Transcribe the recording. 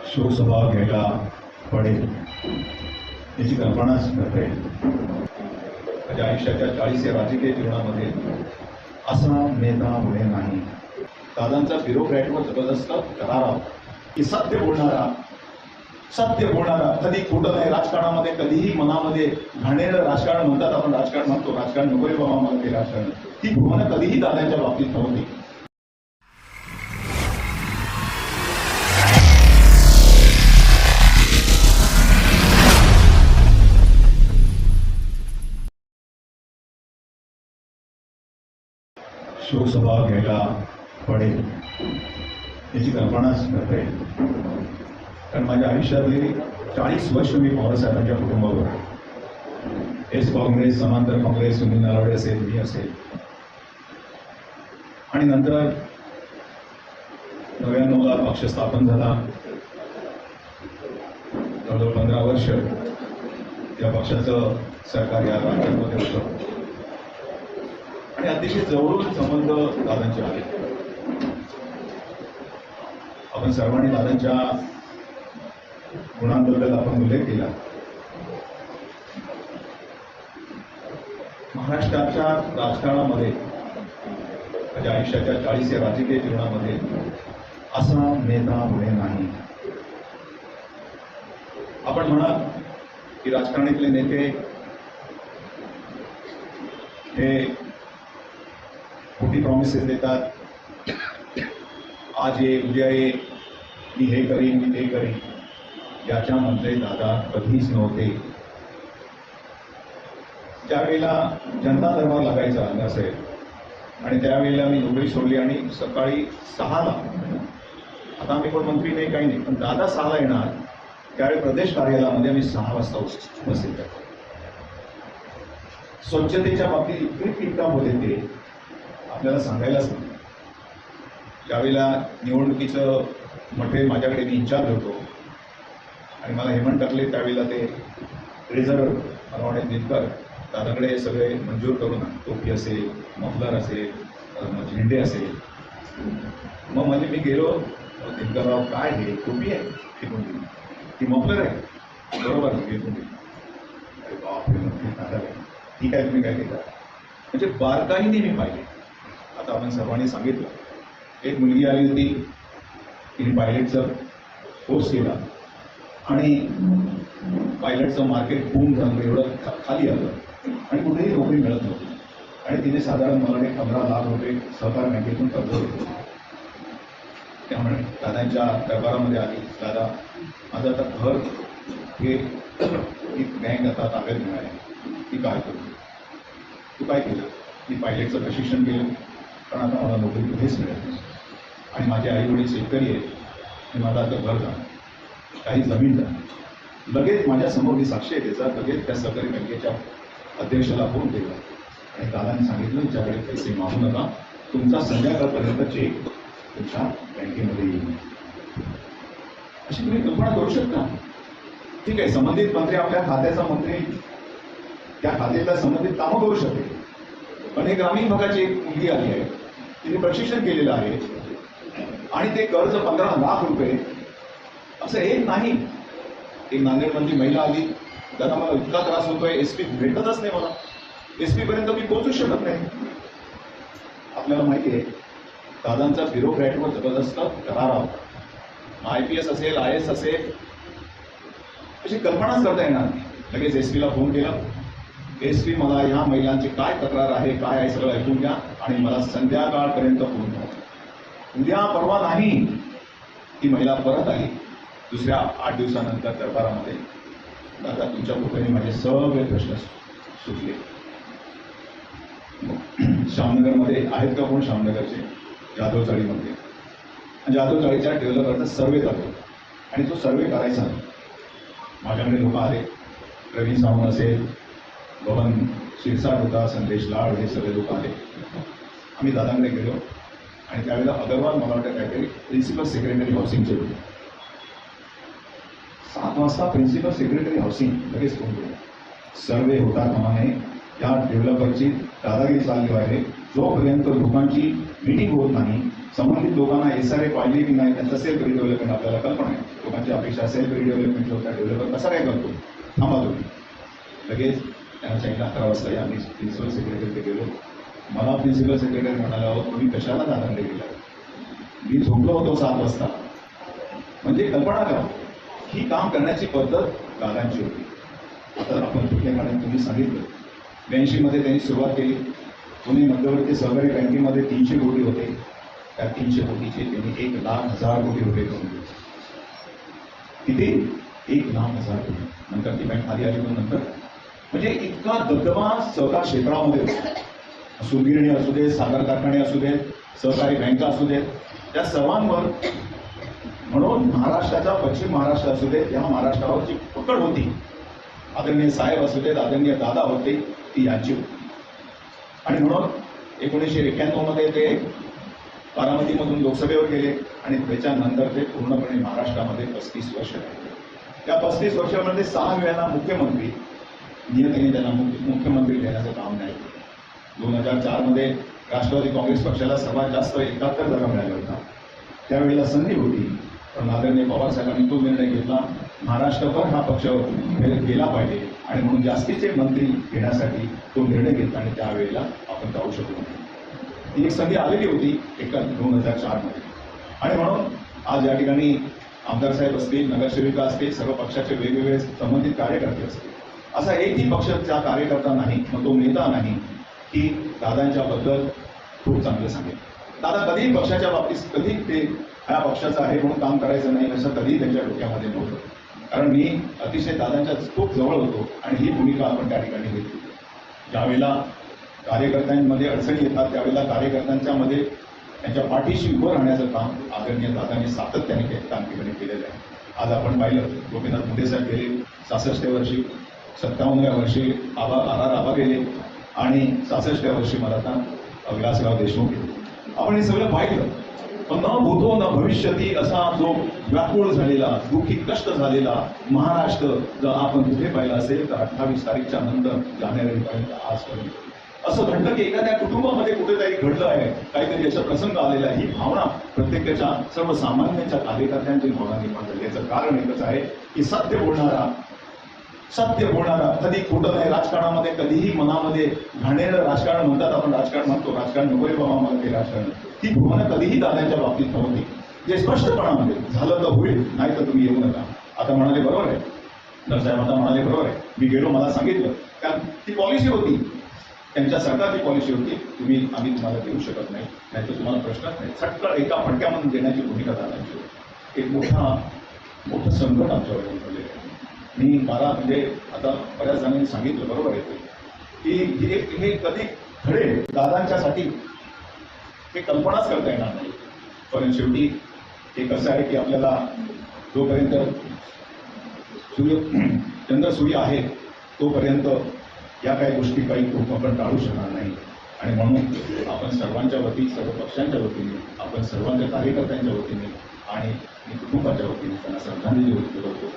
शोकसभा घ्यायला पडेल याची कल्पनाच करता येईल. माझ्या आयुष्याच्या 40 या राजकीय जीवनामध्ये असा नेता पुढे नाही. दादांचा ब्युरोक्रॅटवर जबरदस्त करारा की सत्य बोलणारा कधी खोटं नाही राजकारणामध्ये, कधीही मनामध्ये घाणेरडं राजकारण म्हणतात. आपण राजकारण म्हणतो, राजकारण नको रे बाबा मला ते राजकारण, ती भावना कधीही दादांच्या बाबतीत नव्हती. शोकसभा घ्यायला पडेल याची कल्पनाच करता येईल. कारण माझ्या आयुष्यातले 40 वर्ष मी पवारसाहेबांच्या कुटुंबावर, एस काँग्रेस, समांतर काँग्रेस, सुनील नलावडे असेल, मी असेल, आणि नंतर 99ला पक्ष स्थापन झाला. जवळजवळ 15 वर्ष या पक्षाचं सरकार या राज्यामध्ये होतं आणि अतिशय जवळून संबंध दादांचे आहेत. आपण सर्वांनी दादांच्या गुणांबद्दल आपण उल्लेख केला. महाराष्ट्राच्या राजकारणामध्ये, माझ्या आयुष्याच्या 40 या राजकीय जीवनामध्ये असा नेता पुढे नाही. आपण म्हणा की राजकारणातले नेते हे खोटी प्रॉमिसेस देतात. आज ये, उद्या ये, मी हे करीन, मी ते करीन. याच्यामध्ये दादा कधीच नव्हते. त्यावेळेला जनता दरबार लागायचा नसेल आणि त्यावेळेला मी नोकरी सोडली आणि सकाळी 6ला, आता आम्ही पण मंत्री नाही काही नाही, पण दादा 6ला येणार. त्यावेळी प्रदेश कार्यालयामध्ये आम्ही 6 वाजता उपस्थित करतो. स्वच्छतेच्या बाबतीत इतके टिपटाप होते ते आपल्याला सांगायलाच नाही. त्यावेळेला निवडणुकीचं मटेरियल माझ्याकडे मी इन्चार्ज होतो आणि मला हेमंत टाकले त्यावेळेला ते ट्रेझरर मला दिनकर दादाकडे सगळे मंजूर करून, टोपी असेल, मफलर असेल, झेंडे असेल. मग म्हणजे मी गेलो, दिनकरराव काय हे टोपी आहे, फेकून दिली. ती मफलर आहे, बरोबर फेकून दिली. अरे बापरे, दादा ठीक आहे, तुम्ही काय केलं. म्हणजे बारकाईने मी पाहिले. आता आपण सर्वांनी सांगितलं, एक मुलगी आली होती, तिने पायलटचा कोर्स केला आणि पायलटचं मार्केट बूम झालं, एवढं खाली आलं आणि कुठेही नोकरी मिळत नव्हती. आणि तिने साधारण मला 15 लाख रुपये सहकार बँकेतून कर्ज घेतलं. त्यामुळे दादांच्या दरबारामध्ये आली, दादा माझं आता घर हे बँक आता ताब्यात घेणार आहे, ती काय करू. तू काय केलं. मी पायलटचं प्रशिक्षण केलं, कारण आता मला नोकरी कुठेच मिळत नाही आणि माझे आई वडील शेतकरी आहेत आणि मला आता घर जाणं, काही जमीन जाणं. लगेच माझ्यासमोर मी साक्षी आहे त्याचा, लगेच त्या सहकारी बँकेच्या अध्यक्षाला फोन केला आणि दादांनी सांगितलं तुमच्याकडे पैसे मागू नका, तुमचा संध्याकाळपर्यंत चेक तुमच्या बँकेमध्ये येईल. अशी तुम्ही कल्पना करू शकता. ठीक आहे, संबंधित मंत्री आपल्या खात्याचा मंत्री त्या खात्याला संबंधित कामं करू शकते, पण एक ग्रामीण भागाची एक मुलगी आली आहे, तिने प्रशिक्षण केलेलं आहे आणि ते कर्ज 15 लाख रुपये असं एक नाही. एक नांदेडमधली महिला आली, दादा मला इतका त्रास होतोय, एसपी भेटतच नाही, मला एसपी पर्यंत मी पोहोचू शकत नाही. आपल्याला माहिती आहे दादांचा ब्युरोक्रॅटवर जबरदस्त करारा, IPS असेल, IS असेल, अशी कल्पनाच करता येणार नाही. लगेच एसपीला फोन केला, एसपी मला ह्या महिलांची काय तक्रार आहे, काय आहे सगळं ऐकून घ्या आणि मला संध्याकाळपर्यंत फोन करा. उद्या परवा नाही, ती महिला परत आली दुसऱ्या 8 दिवसानंतर दरबारामध्ये. दादा तुमच्या कृपेने माझे सगळे प्रश्न सुटले. श्यामनगरमध्ये आहेत का कोण, श्यामनगरचे जाधव चाळीमध्ये, जाधव चाळीच्या डेव्हलपरचा सर्वे करतो आणि तो सर्वे करायचा. माझ्याकडे लोक आले, रवी सावंत असेल, बबन शिरसाट होता, संदेश लाड, हे सगळे लोक आले. आम्ही दादांकडे गेलो आणि त्यावेळेला अगरवाल मला वाटतं काहीतरी प्रिन्सिपल सेक्रेटरी हाऊसिंगचे होते. 7 वाजता प्रिन्सिपल सेक्रेटरी हाऊसिंग लगेच फोन केला, सर्वे होता कामा नये, या डेव्हलपरची दादागिरी चालली आहे. जोपर्यंत लोकांची मीटिंग होत नाही, संबंधित लोकांना SRA पाहिजे की नाही, त्यांचा सेल्फ रिडेव्हलपमेंट आपल्याला कल्पना आहे. लोकांची अपेक्षा सेल्फ रिडेव्हलपमेंट होता, डेव्हलपर कसा काय करतो, थांबा तुम्ही. लगेच त्यांना सांगितलं 11 वाजता या. मी प्रिन्सिपल सेक्रेटरीकडे गेलो. मला प्रिन्सिपल सेक्रेटरी म्हणाला, तुम्ही कशाला दादांकडे गेला? मी झोपलो होतो 7 वाजता. म्हणजे कल्पना करा, ही काम करण्याची पद्धत दादांची होती. आता आपण कुठल्या काळात तुम्ही सांगितलं 82 मध्ये त्यांनी सुरुवात केली. पुणे मध्यवर्ती सहकारी बँकेमध्ये 300 कोटी होते. त्या 300 कोटीचे त्यांनी 1,00,000 कोटी रुपये करून दिले. किती? 1,00,000 कोटी. नंतर ती बँक खाली आली. पण नंतर म्हणजे इतका दबदबा सहकार क्षेत्रामध्ये होता. सुगिरणी असू देत, साखर कारखाने असू देत, सहकारी बँका असू देत, त्या सर्वांवर म्हणून महाराष्ट्राचा, पश्चिम महाराष्ट्र असू देत, या महाराष्ट्रावर जी पकड होती, आदरणीय साहेब असू देत, आदरणीय दादा होते, ती यांची होती. आणि म्हणून 1991 मध्ये ते बारामतीमधून लोकसभेवर गेले आणि त्याच्यानंतर ते पूर्णपणे महाराष्ट्रामध्ये 35 वर्ष राहिले. त्या 35 वर्षामध्ये 6 वेळा मुख्यमंत्री नियतीने त्यांना मुख्यमंत्री देण्याचं काम नाही. 2004 मध्ये राष्ट्रवादी काँग्रेस पक्षाला सर्वात जास्त 71 जागा मिळाल्या होत्या. त्यावेळेला संधी होती, पण आदरणीय पवार साहेबांनी तो निर्णय घेतला, महाराष्ट्रभर हा पक्ष गेला पाहिजे आणि म्हणून जास्तीचे मंत्री घेण्यासाठी तो निर्णय घेतला आणि त्यावेळेला आपण जाऊ शकलो नाही. ती एक संधी आलेली होती 2004 मध्ये. आणि म्हणून आज या ठिकाणी आमदार साहेब असतील, नगरसेविका असतील, सर्व पक्षाचे वेगवेगळे संबंधित कार्यकर्ते असतील, असा एकही पक्षाचा कार्यकर्ता नाही, मग तो नेता नाही की दादांच्या बद्दल खूप चांगलं सांगेल. दादा कधीही पक्षाच्या बाबतीत कधी ते ह्या पक्षाचा आहे म्हणून काम करायचं नाही असं कधीही त्यांच्या डोक्यामध्ये नव्हतं. कारण मी अतिशय दादांच्या खूप जवळ होतो आणि ही भूमिका आपण त्या ठिकाणी घेतली. ज्यावेळेला कार्यकर्त्यांमध्ये अडचणी येतात त्यावेळेला कार्यकर्त्यांच्या मध्ये त्यांच्या पाठीशी उभं राहण्याचं काम आदरणीय दादांनी सातत्याने काम केलेलं आहे. आज आपण पाहिलं गोपीनाथ मुंडे साहेब गेले 66व्या वर्षी, 57व्या वर्षी आबा गेले आणि 66व्या वर्षी मराठा विलासराव देशमुख गेले. आपण हे सगळं पाहिलं. पण न भूतो न भविष्यती असा जो व्याकुळ झालेला, दुःखी कष्ट झालेला महाराष्ट्र जर आपण कुठे पाहिला असेल तर 28 तारीखच्या नंतर जानेवारीपर्यंत आजपर्यंत असं घडलं की एखाद्या कुटुंबामध्ये कुठेतरी घडलं आहे, काहीतरी याचा प्रसंग आलेला आहे. ही भावना प्रत्येकाच्या सर्वसामान्यांच्या कार्यकर्त्यांची भावना निर्माण झाली. याचं कारण एकच आहे की सत्य बोलणारा कधी खोटं नाही. राजकारणामध्ये कधीही मनामध्ये घाणेरडं राजकारण म्हणतात, आपण राजकारण म्हणतो, राजकारण नको रे बाबा मला ते राजकारण, ती भावना कधीही दादांच्या बाबतीत नव्हती. जे स्पष्टपणामध्ये झालं तर होईल, नाही तर तुम्ही येऊ नका. आता म्हणाले बरोबर आहे, साहेब आता म्हणाले बरोबर आहे, मी गेलो, मला सांगितलं, कारण ती पॉलिसी होती, त्यांच्या सरकारची पॉलिसी होती, आम्ही तुम्हाला देऊ शकत नाही, नाहीतर तुम्हाला प्रश्नच नाही. चटकन एका फटक्यामध्ये देण्याची भूमिका दादांची होती. एक मोठं संकट आमच्यावर उद्भवलेलं आहे. मी मला म्हणजे आता बऱ्याच जणांनी सांगितलं बरोबर आहे की हे कधी खरे दादांच्यासाठी हे कल्पनाच करता येणार नाही. पण शेवटी हे कसं आहे की आपल्याला जोपर्यंत चंद्रसूर्य आहे तोपर्यंत या काही गोष्टी काही खूप आपण टाळू शकणार नाही. आणि म्हणून आपण सर्वांच्या वतीने, सर्व पक्षांच्या वतीने, आपण सर्वांच्या कार्यकर्त्यांच्या वतीने आणि कुटुंबाच्या वतीने त्यांना श्रद्धांजली व्यक्त करतो.